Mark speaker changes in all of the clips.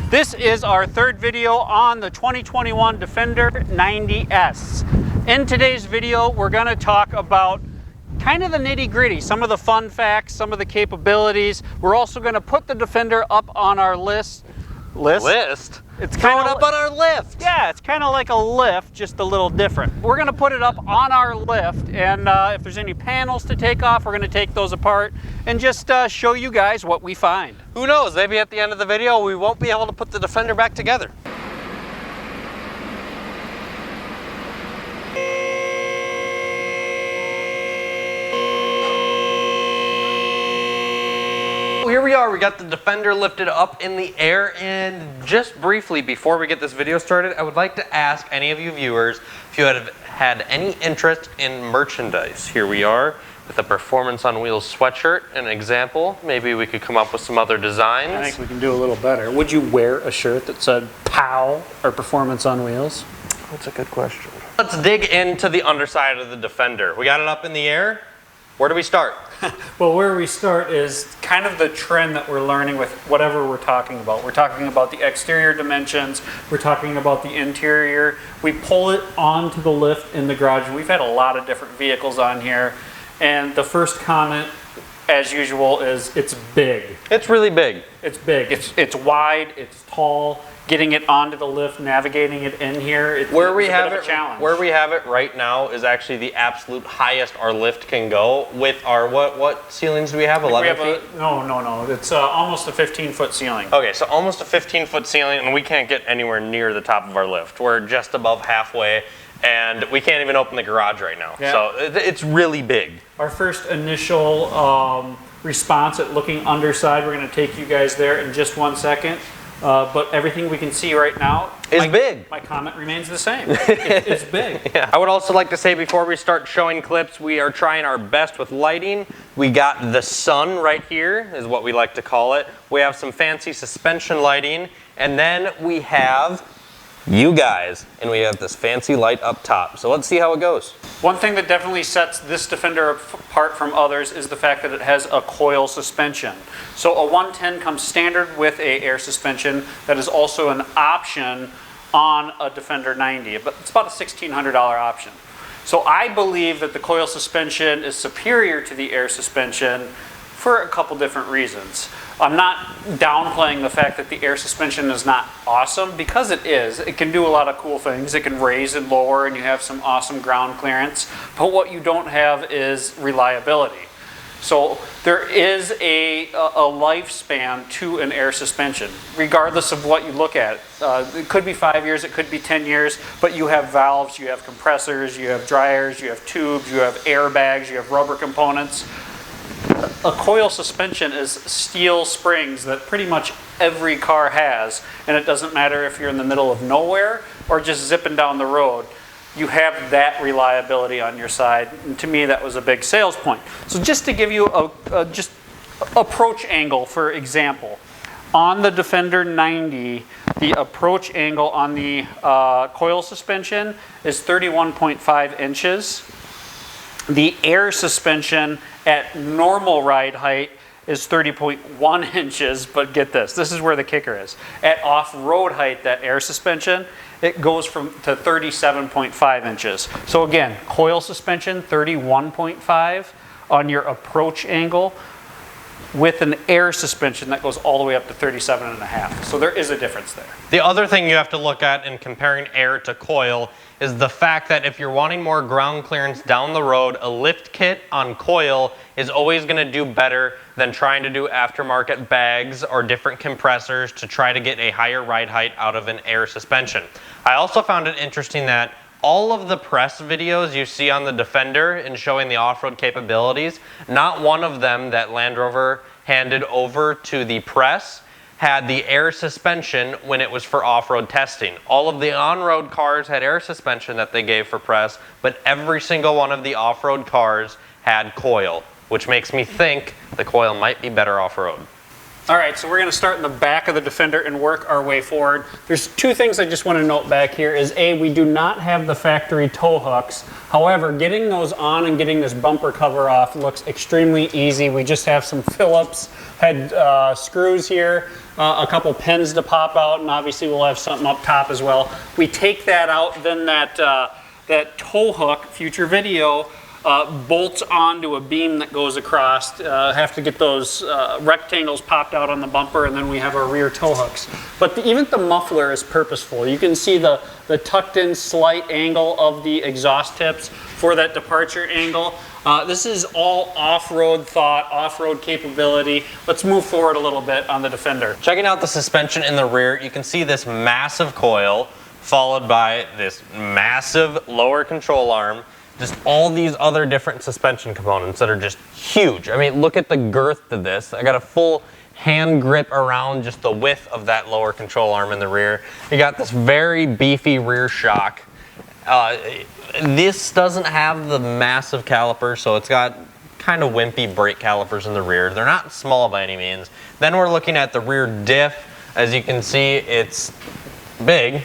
Speaker 1: This is our third video on the 2021 Defender 90S. In today's video, we're going to talk about kind of the nitty-gritty, some of the fun facts, some of the capabilities. We're also going to put the Defender up on our list? It's kind of up on our lift. Yeah, it's kind of like a lift, just a little different. We're going to put it up on our lift, and if there's any panels to take off, we're going to take those apart and just show you guys what we find.
Speaker 2: Who knows, maybe at the end of the video we won't be able to put the Defender back together. Here we are, we got the Defender lifted up in the air, and just briefly before we get this video started, I would like to ask any of you viewers if you have had any interest in merchandise. Here we are with a Performance on Wheels sweatshirt, an example. Maybe we could come up with some other designs.
Speaker 1: I think we can do a little better. Would you wear a shirt that said POW or Performance on Wheels?
Speaker 2: That's a good question. Let's dig into the underside of the Defender. We got it up in the air. Where do we start?
Speaker 1: Well, where we start is kind of the trend that we're learning with whatever we're talking about. We're talking about the exterior dimensions. We're talking about the interior. We pull it onto the lift in the garage. We've had a lot of different vehicles on here. And the first comment, as usual, is it's big.
Speaker 2: It's really big.
Speaker 1: It's big. It's wide. It's tall. Getting it onto the lift, navigating it in here, it's a bit of a challenge.
Speaker 2: Where we have it right now is actually the absolute highest our lift can go with our, what ceilings do we have, 11 feet?
Speaker 1: No. It's almost a 15-foot ceiling.
Speaker 2: Okay, so almost a 15-foot ceiling, and we can't get anywhere near the top of our lift. We're just above halfway, and we can't even open the garage right now. Yeah. So it's really big. Our first
Speaker 1: initial response at looking underside, we're going to take you guys there in just 1 second. But everything we can see right now
Speaker 2: is big.
Speaker 1: My comment remains the same. It's big.
Speaker 2: Yeah. I would also like to say before we start showing clips, we are trying our best with lighting. We got the sun right here, is what we like to call it. We have some fancy suspension lighting, and then we have you guys, and we have this fancy light up top. So let's see how it goes.
Speaker 1: One thing that definitely sets this Defender apart from others is the fact that it has a coil suspension. So a 110 comes standard with a air suspension that is also an option on a Defender 90, but it's about a $1,600 option. So I believe that the coil suspension is superior to the air suspension for a couple different reasons. I'm not downplaying the fact that the air suspension is not awesome, because it is. It can do a lot of cool things. It can raise and lower, and you have some awesome ground clearance. But what you don't have is reliability. So there is a lifespan to an air suspension, regardless of what you look at. It could be 5 years, it could be 10 years, but you have valves, you have compressors, you have dryers, you have tubes, you have airbags, you have rubber components. A coil suspension is steel springs that pretty much every car has, and it doesn't matter if you're in the middle of nowhere or just zipping down the road. You have that reliability on your side, and to me that was a big sales point. So just to give you a just approach angle, for example, on the Defender 90, the approach angle on the coil suspension is 31.5 inches. The air suspension at normal ride height is 30.1 inches, but get this, this is where the kicker is. At off-road height, that air suspension, it goes to 37.5 inches. So again, coil suspension, 31.5 on your approach angle, with an air suspension that goes all the way up to 37.5. So there is a difference there.
Speaker 2: The other thing you have to look at in comparing air to coil is the fact that if you're wanting more ground clearance down the road, a lift kit on coil is always going to do better than trying to do aftermarket bags or different compressors to try to get a higher ride height out of an air suspension. I also found it interesting that all of the press videos you see on the Defender in showing the off-road capabilities, not one of them that Land Rover handed over to the press had the air suspension when it was for off-road testing. All of the on-road cars had air suspension that they gave for press, but every single one of the off-road cars had coil, which makes me think the coil might be better off-road.
Speaker 1: All right, so we're going to start in the back of the Defender and work our way forward. There's two things I just want to note back here is A, we do not have the factory tow hooks. However, getting those on and getting this bumper cover off looks extremely easy. We just have some Phillips head screws here, a couple pins to pop out, and obviously we'll have something up top as well. We take that out, then that tow hook, future video, bolts onto a beam that goes across. Have to get those rectangles popped out on the bumper, and then we have our rear tow hooks. But even the muffler is purposeful. You can see the tucked in slight angle of the exhaust tips for that departure angle. This is all off-road thought, off-road capability. Let's move forward a little bit on the Defender.
Speaker 2: Checking out the suspension in the rear, you can see this massive coil followed by this massive lower control arm. Just all these other different suspension components that are just huge. I mean, look at the girth to this. I got a full hand grip around just the width of that lower control arm in the rear. You got this very beefy rear shock. This doesn't have the massive calipers, so it's got kind of wimpy brake calipers in the rear. They're not small by any means. Then we're looking at the rear diff. As you can see, it's big.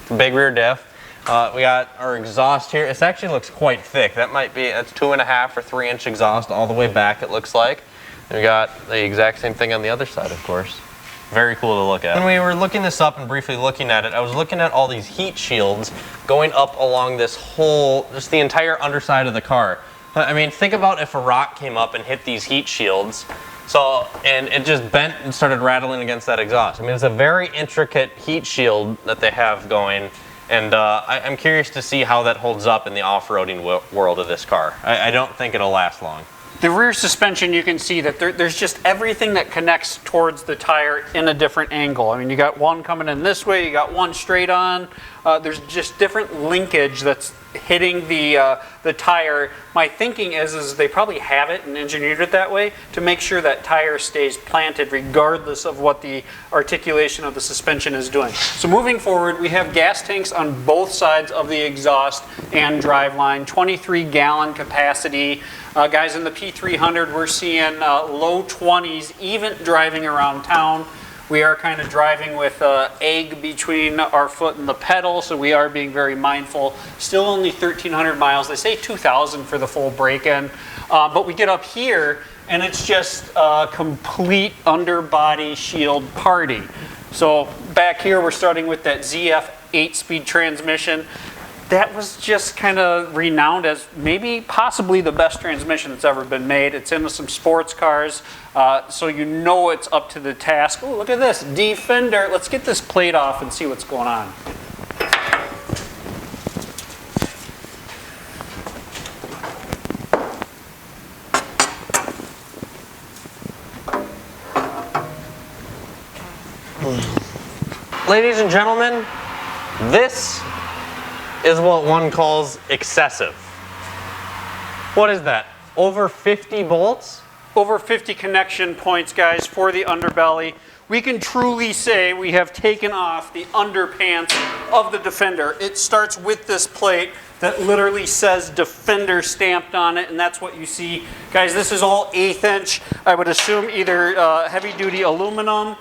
Speaker 2: It's a big rear diff. We got our exhaust here. It actually looks quite thick. That's 2.5 or 3 inch exhaust all the way back, it looks like. And we got the exact same thing on the other side, of course. Very cool to look at. When we were looking this up and briefly looking at it, I was looking at all these heat shields going up along this whole, just the entire underside of the car. I mean, think about if a rock came up and hit these heat shields, and it just bent and started rattling against that exhaust. I mean, it's a very intricate heat shield that they have going. And I'm curious to see how that holds up in the off-roading world of this car. I don't think it'll last long.
Speaker 1: The rear suspension, you can see that there's just everything that connects towards the tire in a different angle. I mean, you got one coming in this way, you got one straight on. There's just different linkage that's hitting the tire. My thinking is they probably have it and engineered it that way to make sure that tire stays planted regardless of what the articulation of the suspension is doing. So moving forward, we have gas tanks on both sides of the exhaust and driveline, 23-gallon capacity. Guys, in the P300, we're seeing low 20s, even driving around town. We are kind of driving with egg between our foot and the pedal, so we are being very mindful. Still only 1,300 miles. They say 2,000 for the full break-in. But we get up here, and it's just a complete underbody shield party. So back here, we're starting with that ZF 8-speed transmission. That was just kind of renowned as maybe possibly the best transmission that's ever been made. It's into some sports cars, so you know it's up to the task. Oh, look at this, Defender. Let's get this plate off and see what's going on.
Speaker 2: Ladies and gentlemen, this is what one calls excessive. What is that? Over 50 bolts?
Speaker 1: Over 50 connection points, guys, for the underbelly. We can truly say we have taken off the underpants of the Defender. It starts with this plate that literally says Defender stamped on it, and that's what you see. Guys, this is all 1/8 inch. I would assume either heavy-duty aluminum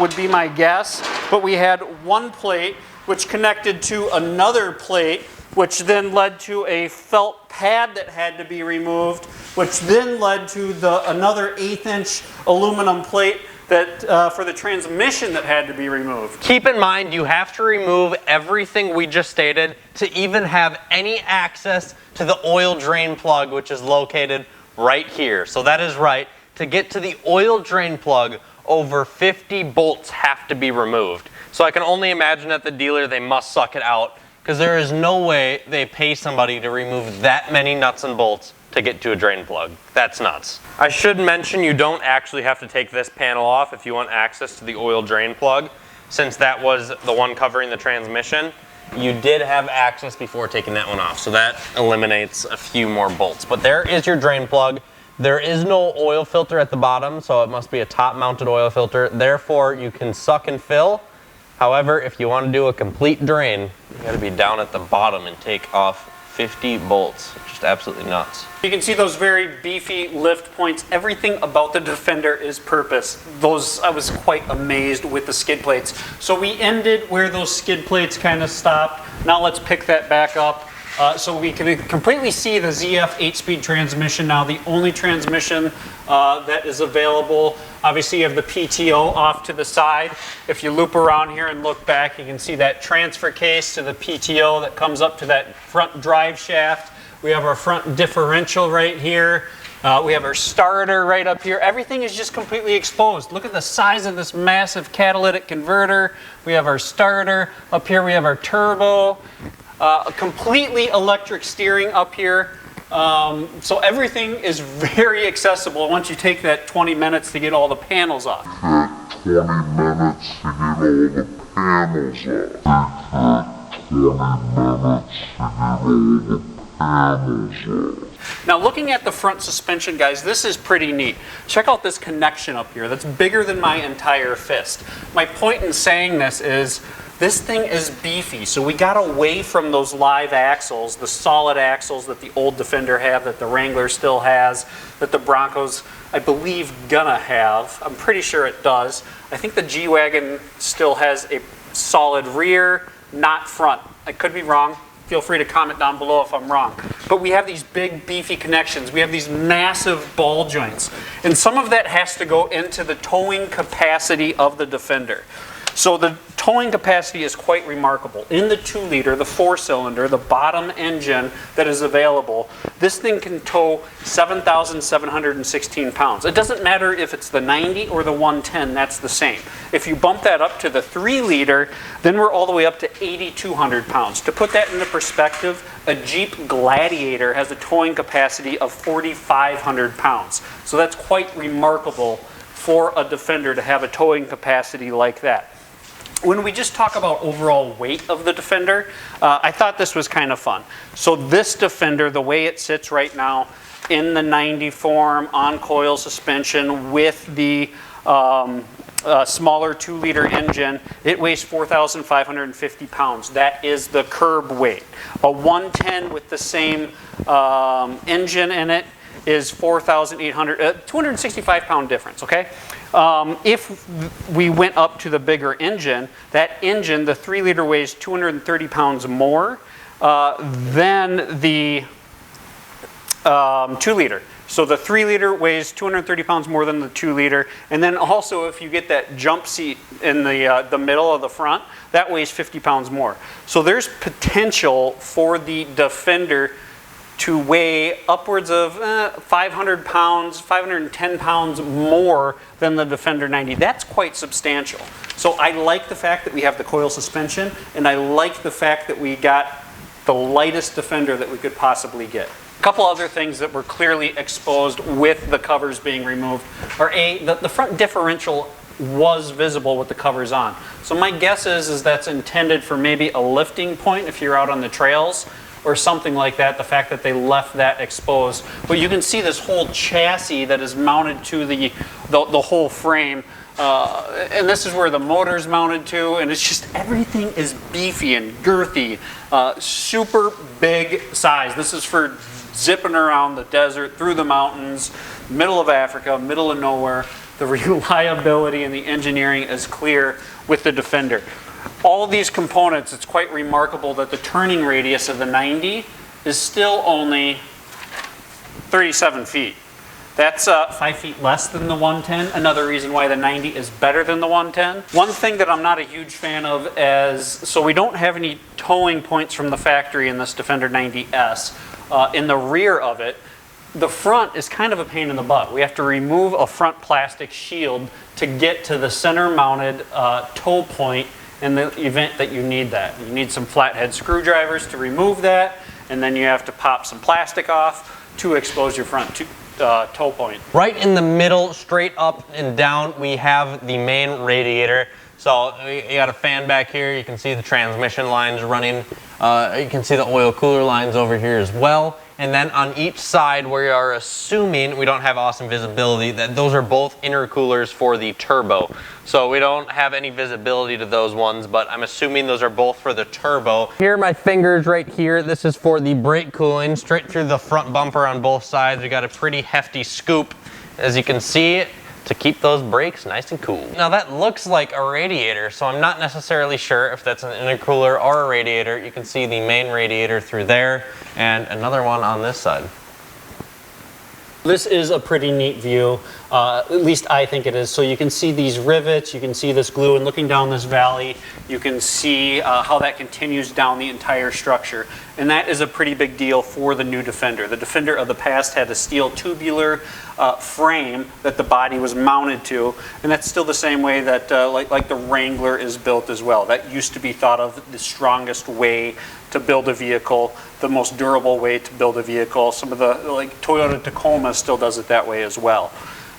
Speaker 1: would be my guess, but we had one plate which connected to another plate, which then led to a felt pad that had to be removed, which then led to another 1/8 inch aluminum plate that for the transmission that had to be removed.
Speaker 2: Keep in mind, you have to remove everything we just stated to even have any access to the oil drain plug, which is located right here. So that is right. To get to the oil drain plug, over 50 bolts have to be removed. So I can only imagine at the dealer they must suck it out, because there is no way they pay somebody to remove that many nuts and bolts to get to a drain plug. That's nuts. I should mention you don't actually have to take this panel off if you want access to the oil drain plug. Since that was the one covering the transmission, you did have access before taking that one off. So that eliminates a few more bolts. But there is your drain plug. There is no oil filter at the bottom, so it must be a top-mounted oil filter. Therefore, you can suck and fill. However, if you want to do a complete drain, you got to be down at the bottom and take off 50 bolts. Just absolutely nuts.
Speaker 1: You can see those very beefy lift points. Everything about the Defender is purpose. Those, I was quite amazed with the skid plates. So we ended where those skid plates kind of stopped. Now let's pick that back up. So we can completely see the ZF 8-speed transmission now, the only transmission that is available. Obviously you have the PTO off to the side. If you loop around here and look back, you can see that transfer case to the PTO that comes up to that front drive shaft. We have our front differential right here. We have our starter right up here. Everything is just completely exposed. Look at the size of this massive catalytic converter. We have our starter. Up here we have our turbo. A completely electric steering up here. So everything is very accessible once you take that 20 minutes to get all the panels off.
Speaker 3: 20 minutes to get all the panels off. 20 minutes to get all the panels off.
Speaker 1: Now looking at the front suspension, guys, this is pretty neat. Check out this connection up here. That's bigger than my entire fist. My point in saying this is this thing is beefy, so we got away from those live axles, the solid axles that the old Defender have, that the Wrangler still has, that the Broncos, I believe, gonna have. I'm pretty sure it does. I think the G-Wagon still has a solid rear, not front. I could be wrong. Feel free to comment down below if I'm wrong. But we have these big beefy connections. We have these massive ball joints. And some of that has to go into the towing capacity of the Defender. So the towing capacity is quite remarkable. In the 2-liter, the 4-cylinder, the bottom engine that is available, this thing can tow 7,716 pounds. It doesn't matter if it's the 90 or the 110, that's the same. If you bump that up to the 3-liter, then we're all the way up to 8,200 pounds. To put that into perspective, a Jeep Gladiator has a towing capacity of 4,500 pounds. So that's quite remarkable for a Defender to have a towing capacity like that. When we just talk about overall weight of the Defender, I thought this was kind of fun. So this Defender, the way it sits right now in the 90 form on coil suspension with the smaller 2-liter engine, it weighs 4,550 pounds. That is the curb weight. A 110 with the same engine in it is 4,800, 265 pound difference, okay? If we went up to the bigger engine, that engine, the 3-liter weighs 230 pounds more than the 2-liter. So the 3-liter weighs 230 pounds more than the 2-liter. And then also if you get that jump seat in the middle of the front, that weighs 50 pounds more. So there's potential for the Defender to weigh upwards of 500 pounds, 510 pounds more than the Defender 90. That's quite substantial. So I like the fact that we have the coil suspension, and I like the fact that we got the lightest Defender that we could possibly get. A couple other things that were clearly exposed with the covers being removed are the front differential was visible with the covers on. So my guess is that's intended for maybe a lifting point if you're out on the trails, or something like that, the fact that they left that exposed. But you can see this whole chassis that is mounted to the whole frame. And this is where the motor's mounted to, and it's just everything is beefy and girthy. Super big size. This is for zipping around the desert, through the mountains, middle of Africa, middle of nowhere. The reliability and the engineering is clear with the Defender. All these components, it's quite remarkable that the turning radius of the 90 is still only 37 feet. That's 5 feet less than the 110. Another reason why the 90 is better than the 110. One thing that I'm not a huge fan of so we don't have any towing points from the factory in this Defender 90S. In the rear of it, the front is kind of a pain in the butt. We have to remove a front plastic shield to get to the center mounted tow point in the event that you need that. You need some flathead screwdrivers to remove that, and then you have to pop some plastic off to expose your front tow point.
Speaker 2: Right in the middle, straight up and down, we have the main radiator. So you got a fan back here. You can see the transmission lines running You can see the oil cooler lines over here as well. And then on each side, we are assuming, we don't have awesome visibility, that those are both intercoolers for the turbo. So we don't have any visibility to those ones, but I'm assuming those are both for the turbo. Here are my fingers right here. This is for the brake cooling, straight through the front bumper on both sides. We got a pretty hefty scoop, as you can see, to keep those brakes nice and cool. Now that looks like a radiator, so I'm not necessarily sure if that's an intercooler or a radiator. You can see the main radiator through there and another one on this side.
Speaker 1: This is a pretty neat view, at least I think it is. So you can see these rivets, you can see this glue, and looking down this valley, you can see how that continues down the entire structure. And that is a pretty big deal for the new Defender. The Defender of the past had a steel tubular frame that the body was mounted to, and that's still the same way that like the Wrangler is built as well. That used to be thought of the strongest way to build a vehicle, the most durable way to build a vehicle. Some of the, like Toyota Tacoma still does it that way as well.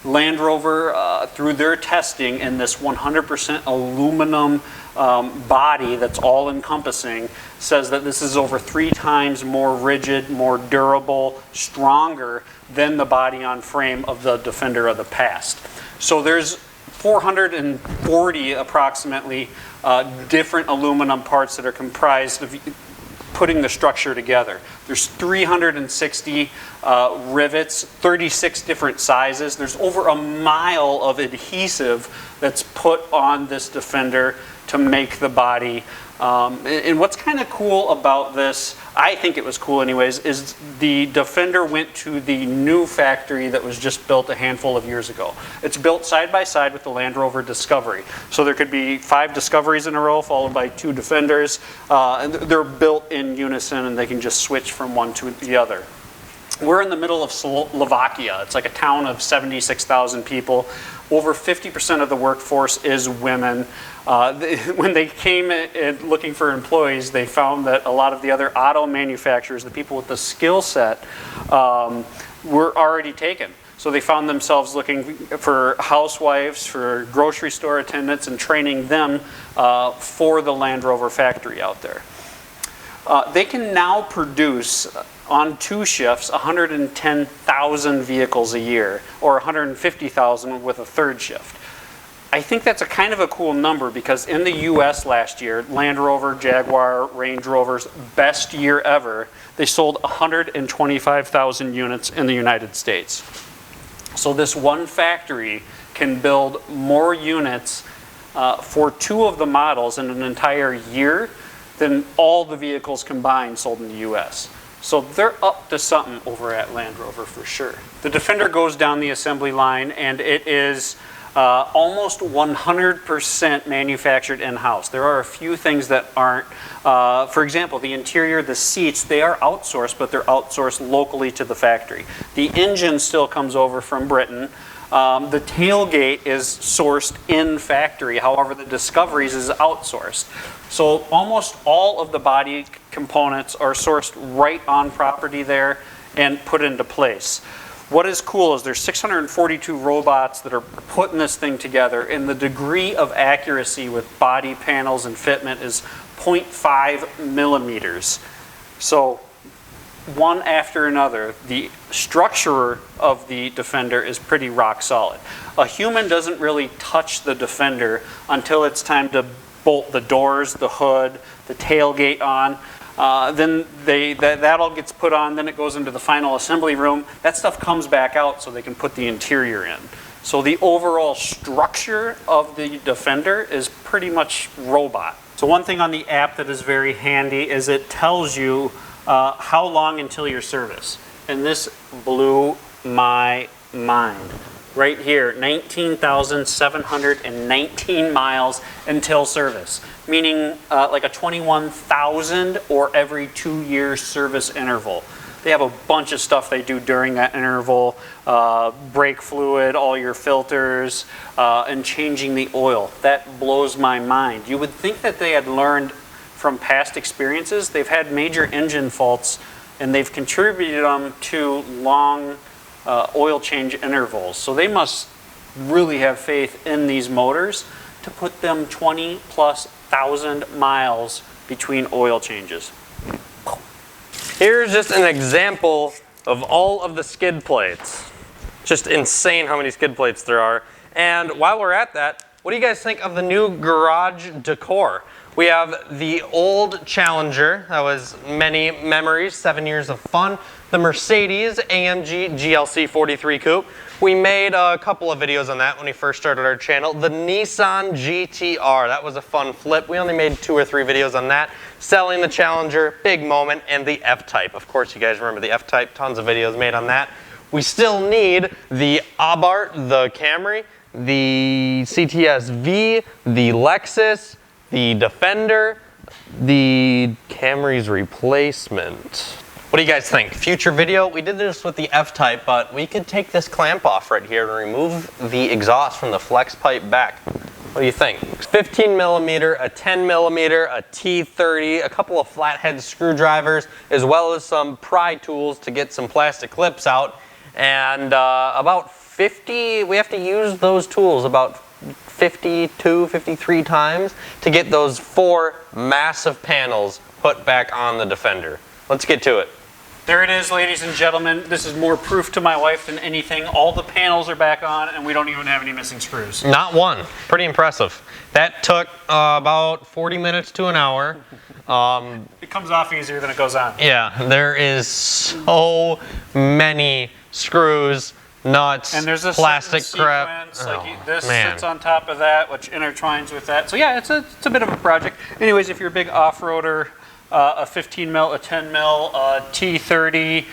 Speaker 1: Land Rover, through their testing in this 100% aluminum body that's all encompassing, says that this is over 3 times more rigid, more durable, stronger than the body on frame of the Defender of the past. So there's 440 approximately different aluminum parts that are comprised of putting the structure together. There's 360 rivets, 36 different sizes. There's over a mile of adhesive that's put on this Defender to make the body. And what's kind of cool about this, I think it was cool anyways, is the Defender went to the new factory that was just built a handful of years ago. It's built side by side with the Land Rover Discovery. So there could be 5 Discoveries in a row followed by 2 Defenders. And they're built in unison and they can just switch from one to the other. We're in the middle of Slovakia. It's like a town of 76,000 people. Over 50% of the workforce is women. When they came in looking for employees, they found that a lot of the other auto manufacturers, the people with the skill set, were already taken. So they found themselves looking for housewives, for grocery store attendants, and training them for the Land Rover factory out there. They can now produce on 2 shifts 110,000 vehicles a year, or 150,000 with a 3rd shift. I think that's a kind of a cool number because in the US last year, Land Rover, Jaguar, Range Rover's best year ever, they sold 125,000 units in the United States. So this one factory can build more units for 2 of the models in an entire year than all the vehicles combined sold in the US. So they're up to something over at Land Rover for sure. The Defender goes down the assembly line and it is almost 100% manufactured in-house. There are a few things that aren't. For example, the interior, the seats, they are outsourced, but they're outsourced locally to the factory. The engine still comes over from Britain. The tailgate is sourced in factory. However, the Discoveries is outsourced. So almost all of the body components are sourced right on property there and put into place. What is cool is there's 642 robots that are putting this thing together, and the degree of accuracy with body panels and fitment is 0.5 millimeters. So one after another, the structure of the Defender is pretty rock solid. A human doesn't really touch the Defender until it's time to bolt the doors, the hood, the tailgate on. Then that all gets put on, then it goes into the final assembly room. That stuff comes back out so they can put the interior in. So the overall structure of the Defender is pretty much robot. So one thing on the app that is very handy is it tells you how long until your service. And this blew my mind. Right here, 19,719 miles until service, meaning like a 21,000 or every 2-year service interval. They have a bunch of stuff they do during that interval, brake fluid, all your filters, and changing the oil. That blows my mind. You would think that they had learned from past experiences. They've had major engine faults and they've contributed them to long oil change intervals. So they must really have faith in these motors to put them 20,000+ miles between oil changes.
Speaker 2: Here's just an example of all of the skid plates. Just insane how many skid plates there are. And while we're at that, what do you guys think of the new garage decor? We have the old Challenger, that was many memories, 7 years of fun. The Mercedes AMG GLC 43 Coupe. We made a couple of videos on that when we first started our channel. The Nissan GTR, that was a fun flip. We only made 2 or 3 videos on that. Selling the Challenger, big moment, and the F-Type. Of course, you guys remember the F-Type, tons of videos made on that. We still need the Abarth, the Camry, the CTS-V, the Lexus, the Defender, the Camry's replacement. What do you guys think? Future video? We did this with the F-Type, but we could take this clamp off right here and remove the exhaust from the flex pipe back. What do you think? 15 millimeter, a 10 millimeter, a T30, a couple of flathead screwdrivers, as well as some pry tools to get some plastic clips out. And about 50, we have to use those tools about 52, 53 times to get those 4 massive panels put back on the Defender. Let's get to it.
Speaker 1: There it is, ladies and gentlemen. This is more proof to my wife than anything. All the panels are back on and we don't even have any missing screws.
Speaker 2: Not one. Pretty impressive. That took about 40 minutes to an hour.
Speaker 1: It comes off easier than it goes on.
Speaker 2: Yeah, there is so many screws, nuts,
Speaker 1: and there's a
Speaker 2: plastic crap.
Speaker 1: Like this sits on top of that, which intertwines with that. So yeah, it's a bit of a project. Anyways, if you're a big off-roader, a 15 mil, a 10 mil, a T30,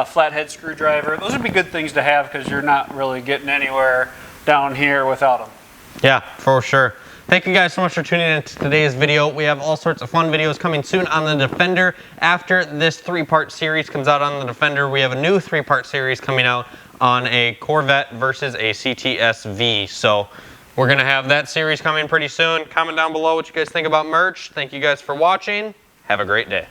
Speaker 1: flathead screwdriver, those would be good things to have because you're not really getting anywhere down here without them.
Speaker 2: Yeah, for sure. Thank you guys so much for tuning in to today's video. We have all sorts of fun videos coming soon on the Defender. After this 3-part series comes out on the Defender, we have a new 3-part series coming out on a Corvette versus a CTS-V. So we're going to have that series coming pretty soon. Comment down below what you guys think about merch. Thank you guys for watching. Have a great day.